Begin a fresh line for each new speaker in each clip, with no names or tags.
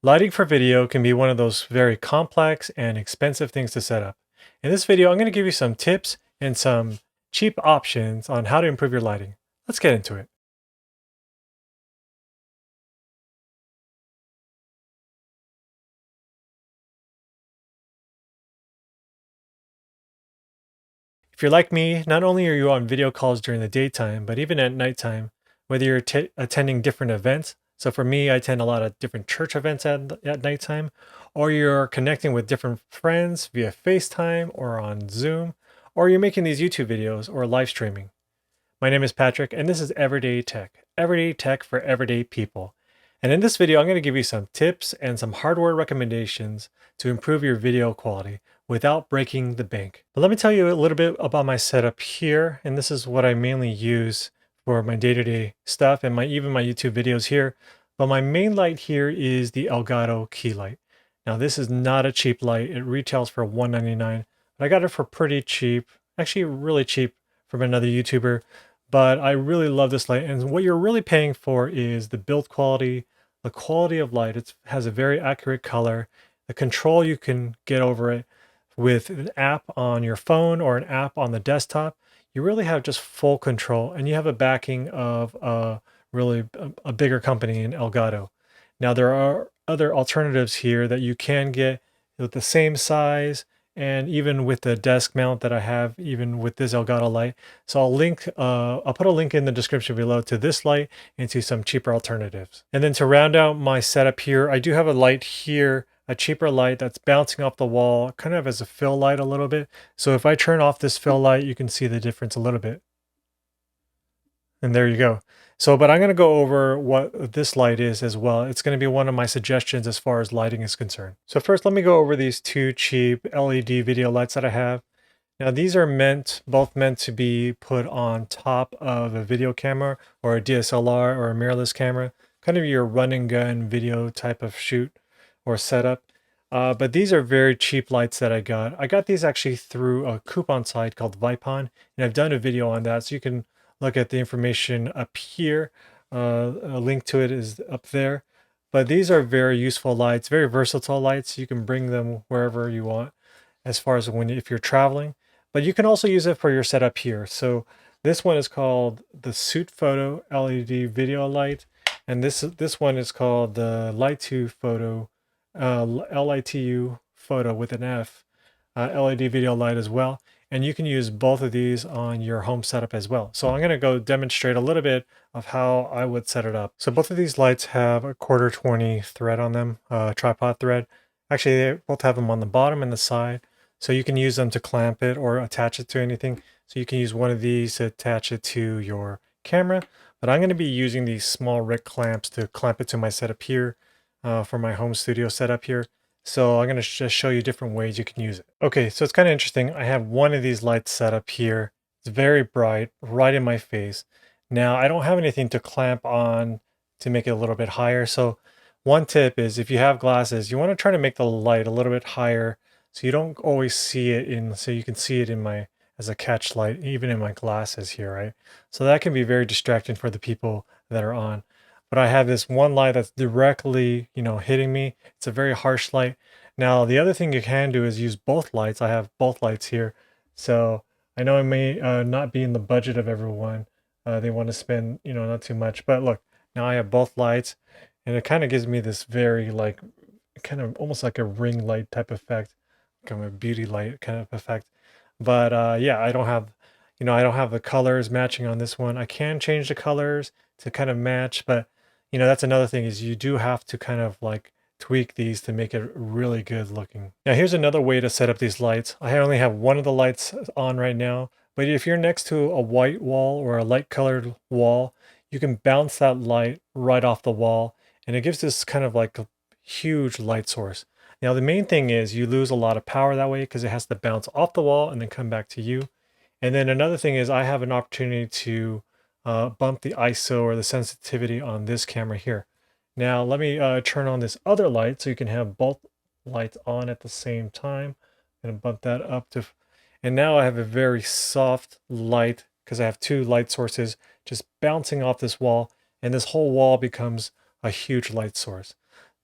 Lighting for video can be one of those very complex and expensive things to set up. In this video, I'm going to give you some tips and some cheap options on how to improve your lighting. Let's get into it. If you're like me, not only are you on video calls during the daytime, but even at nighttime, whether you're attending different events. So for me, I attend a lot of different church events at nighttime, or you're connecting with different friends via FaceTime or on Zoom, or you're making these YouTube videos or live streaming. My name is Patrick, and this is Everyday Tech for everyday people. And in this video, I'm going to give you some tips and some hardware recommendations to improve your video quality without breaking the bank. But let me tell you a little bit about my setup here, and this is what I mainly use for my day-to-day stuff and even my YouTube videos here. But my main light here is the Elgato key light. Now, this is not a cheap light. It retails for $199, but I got it for pretty cheap, actually really cheap from another YouTuber. But I really love this light, and what you're really paying for is the build quality, the quality of light. It has a very accurate color, the control you can get over it with an app on your phone or an app on the desktop. You really have just full control, and you have a backing of a bigger company in Elgato. Now there are other alternatives here that you can get with the same size and even with the desk mount that I have, even with this Elgato light. So I'll put a link in the description below to this light and to some cheaper alternatives. And then to round out my setup here, I do have a light here, a cheaper light that's bouncing off the wall, kind of as a fill light a little bit. So if I turn off this fill light, you can see the difference a little bit. And there you go. So, but I'm going to go over what this light is as well. It's going to be one of my suggestions as far as lighting is concerned. So first, let me go over these two cheap LED video lights that I have. Now these are both meant to be put on top of a video camera or a DSLR or a mirrorless camera, kind of your run and gun video type of shoot or setup. But these are very cheap lights that I got. I got these actually through a coupon site called Vipon, and I've done a video on that, so you can look at the information up here. A link to it is up there. But these are very useful lights, very versatile lights. You can bring them wherever you want as far as if you're traveling. But you can also use it for your setup here. So this one is called the Suit Photo LED video light, and this one is called the Lightu Photo, Litu Photo with an F, LED video light as well. And you can use both of these on your home setup as well. So I'm going to go demonstrate a little bit of how I would set it up. So both of these lights have a 1/4-20 thread on them, tripod thread. Actually, they both have them on the bottom and the side. So you can use them to clamp it or attach it to anything. So you can use one of these to attach it to your camera. But I'm going to be using these small Rick clamps to clamp it to my setup here for my home studio setup here. So I'm going to just show you different ways you can use it. Okay, so it's kind of interesting. I have one of these lights set up here. It's very bright, right in my face. Now, I don't have anything to clamp on to make it a little bit higher. So one tip is if you have glasses, you want to try to make the light a little bit higher so you don't always see it so you can see it as a catch light, even in my glasses here, right? So that can be very distracting for the people that are on. But I have this one light that's directly, hitting me. It's a very harsh light. Now, the other thing you can do is use both lights. I have both lights here. So I know it may not be in the budget of everyone. They want to spend, not too much. But look, now I have both lights, and it kind of gives me this very, kind of almost like a ring light type effect, kind of a beauty light kind of effect. But yeah, I don't have the colors matching on this one. I can change the colors to kind of match, but that's another thing is you do have to kind of tweak these to make it really good looking. Now here's another way to set up these lights. I only have one of the lights on right now, but if you're next to a white wall or a light colored wall, you can bounce that light right off the wall, and it gives this kind of like a huge light source. Now the main thing is you lose a lot of power that way because it has to bounce off the wall and then come back to you. And then another thing is I have an opportunity to bump the ISO or the sensitivity on this camera here. Now let me turn on this other light so you can have both lights on at the same time. I'm going to bump that up to, and now I have a very soft light because I have two light sources just bouncing off this wall, and this whole wall becomes a huge light source.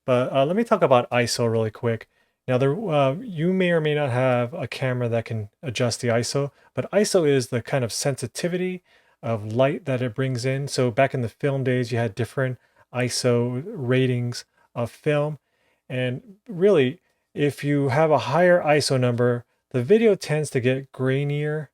But let me talk about ISO really quick. Now, you may or may not have a camera that can adjust the ISO, but ISO is the kind of sensitivity of light that it brings in. So back in the film days, you had different ISO ratings of film. And really, if you have a higher ISO number, the video tends to get grainier.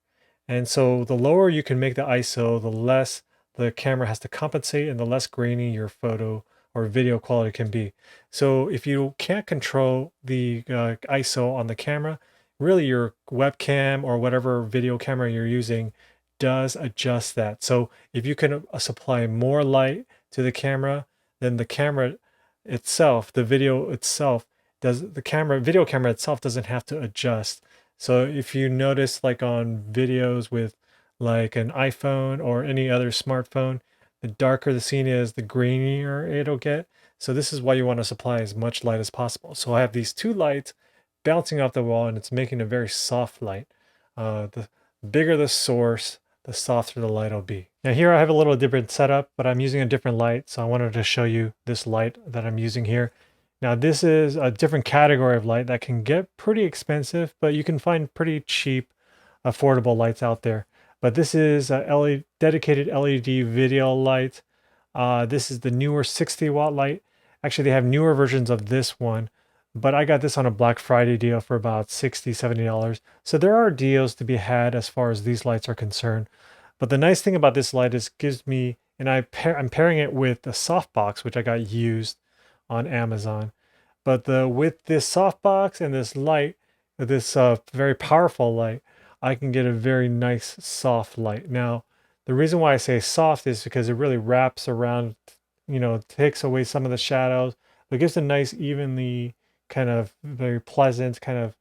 And so the lower you can make the ISO, the less the camera has to compensate and the less grainy your photo or video quality can be. So if you can't control the ISO on the camera, really your webcam or whatever video camera you're using does adjust that. So if you can supply more light to the camera, then the camera itself, the video itself, video camera itself doesn't have to adjust. So if you notice like on videos with like an iPhone or any other smartphone, the darker the scene is, the grainier it'll get. So this is why you want to supply as much light as possible. So I have these two lights bouncing off the wall and it's making a very soft light. The bigger the source, the softer the light will be. Now here I have a little different setup, but I'm using a different light. So I wanted to show you this light that I'm using here. Now this is a different category of light that can get pretty expensive, but you can find pretty cheap, affordable lights out there. But this is a dedicated LED video light. This is the newer 60 watt light. Actually, they have newer versions of this one, but I got this on a Black Friday deal for about $60, $70. So there are deals to be had as far as these lights are concerned. But the nice thing about this light is it gives me, and I'm pairing it with a softbox, which I got used on Amazon. But with this softbox and this light, this very powerful light, I can get a very nice soft light. Now, the reason why I say soft is because it really wraps around, takes away some of the shadows. It gives a nice, evenly kind of very pleasant kind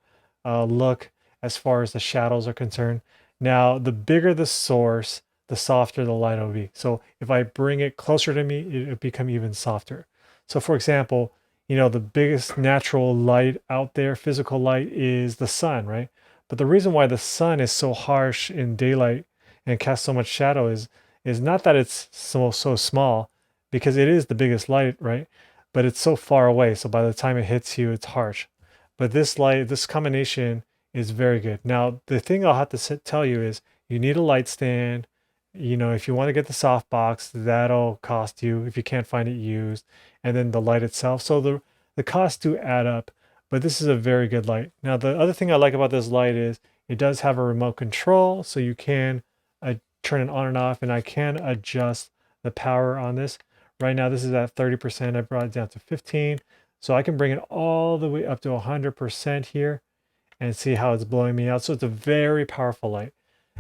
of look as far as the shadows are concerned. Now, the bigger the source, the softer the light will be. So if I bring it closer to me, it'll become even softer. So for example, the biggest natural light out there, physical light, is the sun, right? But the reason why the sun is so harsh in daylight and casts so much shadow is not that it's so small, because it is the biggest light, right? But it's so far away, so by the time it hits you, it's harsh. But this light, this combination is very good. Now, the thing I'll have to tell you is you need a light stand. If you want to get the softbox, that'll cost you if you can't find it used, and then the light itself. So the costs do add up, but this is a very good light. Now, the other thing I like about this light is it does have a remote control, so you can turn it on and off, and I can adjust the power on this. Right now, this is at 30%. I brought it down to 15, so I can bring it all the way up to 100% here and see how it's blowing me out. So it's a very powerful light.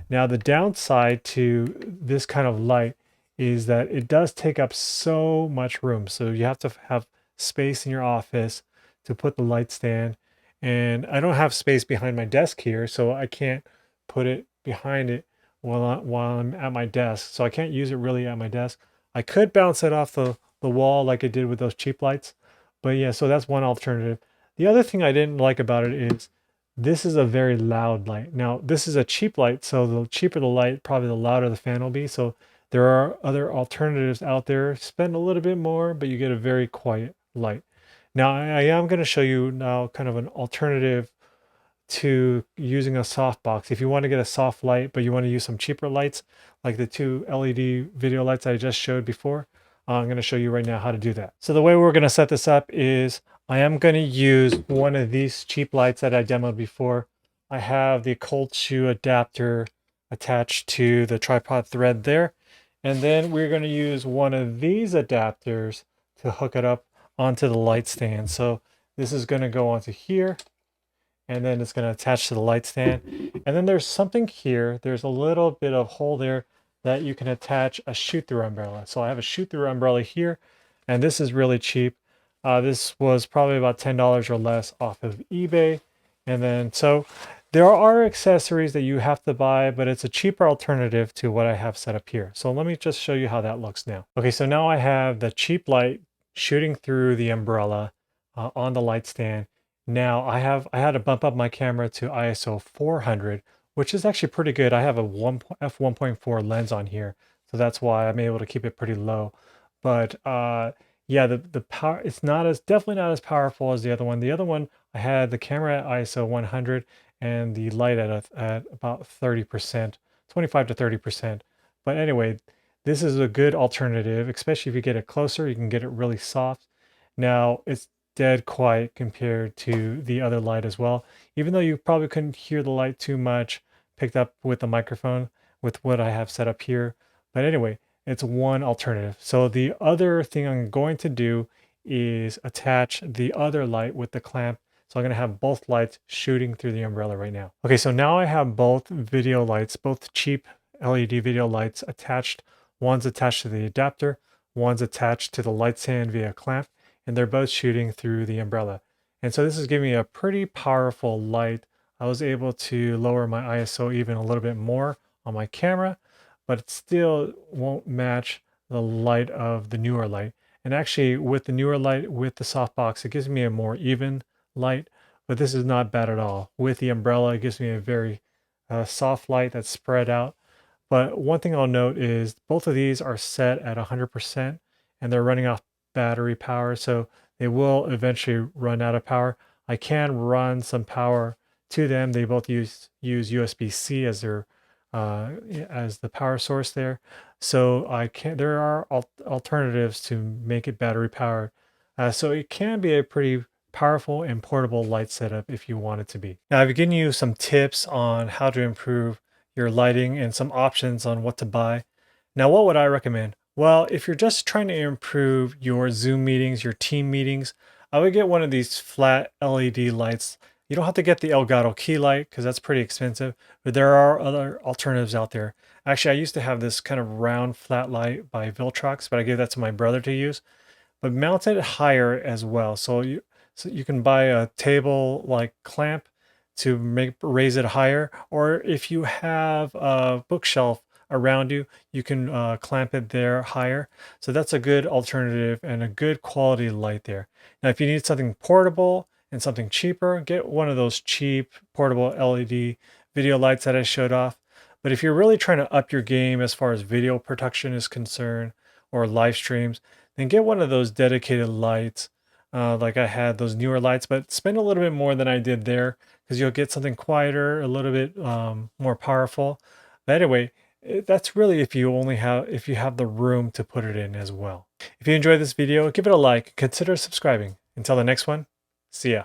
Now, the downside to this kind of light is that it does take up so much room. So you have to have space in your office to put the light stand. And I don't have space behind my desk here, so I can't put it behind it while I'm at my desk. So I can't use it really at my desk. I could bounce it off the wall like I did with those cheap lights. But yeah, so that's one alternative. The other thing I didn't like about it is this is a very loud light. Now, this is a cheap light, so the cheaper the light, probably the louder the fan will be. So there are other alternatives out there. Spend a little bit more, but you get a very quiet light. Now, I am going to show you now kind of an alternative to using a softbox. If you want to get a soft light, but you want to use some cheaper lights, like the two LED video lights I just showed before, I'm going to show you right now how to do that. So the way we're going to set this up is I am going to use one of these cheap lights that I demoed before. I have the cold shoe adapter attached to the tripod thread there. And then we're going to use one of these adapters to hook it up onto the light stand. So this is going to go onto here, and then it's going to attach to the light stand. And then there's something here. There's a little bit of hole there that you can attach a shoot-through umbrella. So I have a shoot-through umbrella here, and this is really cheap. This was probably about $10 or less off of eBay. And then, so there are accessories that you have to buy, but it's a cheaper alternative to what I have set up here. So let me just show you how that looks now. Okay, so now I have the cheap light shooting through the umbrella on the light stand. Now I had to bump up my camera to ISO 400, which is actually pretty good. I have a f1.4 lens on here, so that's why I'm able to keep it pretty low. But Yeah, the power, it's not as, definitely not as powerful as the other one. The other one, I had the camera at ISO 100 and the light at about 30%, 25 to 30%. But anyway, this is a good alternative, especially if you get it closer, you can get it really soft. Now, it's dead quiet compared to the other light as well, even though you probably couldn't hear the light too much picked up with the microphone with what I have set up here. But anyway, it's one alternative. So the other thing I'm going to do is attach the other light with the clamp. So I'm going to have both lights shooting through the umbrella right now. Okay, so now I have both video lights, both cheap LED video lights attached. One's attached to the adapter, one's attached to the light stand via clamp, and they're both shooting through the umbrella. And so this is giving me a pretty powerful light. I was able to lower my ISO even a little bit more on my camera, but it still won't match the light of the newer light. And actually with the newer light, with the softbox, it gives me a more even light, but this is not bad at all. With the umbrella, it gives me a very soft light that's spread out. But one thing I'll note is both of these are set at 100% and they're running off battery power, so they will eventually run out of power. I can run some power to them. They both use USB-C as their as the power source there. So there are alternatives to make it battery powered. So it can be a pretty powerful and portable light setup if you want it to be. Now I've given you some tips on how to improve your lighting and some options on what to buy. Now, what would I recommend? Well, if you're just trying to improve your Zoom meetings, your team meetings, I would get one of these flat LED lights. You don't have to get the Elgato key light because that's pretty expensive, but there are other alternatives out there. Actually, I used to have this kind of round flat light by Viltrox, but I gave that to my brother to use. But mount it higher as well. So you can buy a table like clamp to raise it higher, or if you have a bookshelf around you, you can clamp it there higher. So that's a good alternative and a good quality light there. Now, if you need something portable and something cheaper, get one of those cheap portable LED video lights that I showed off. But if you're really trying to up your game as far as video production is concerned or live streams, then get one of those dedicated lights. Like I had those newer lights, but spend a little bit more than I did there because you'll get something quieter, a little bit more powerful. But anyway, that's really if you have the room to put it in as well. If you enjoyed this video, give it a like, consider subscribing. Until the next one, see ya.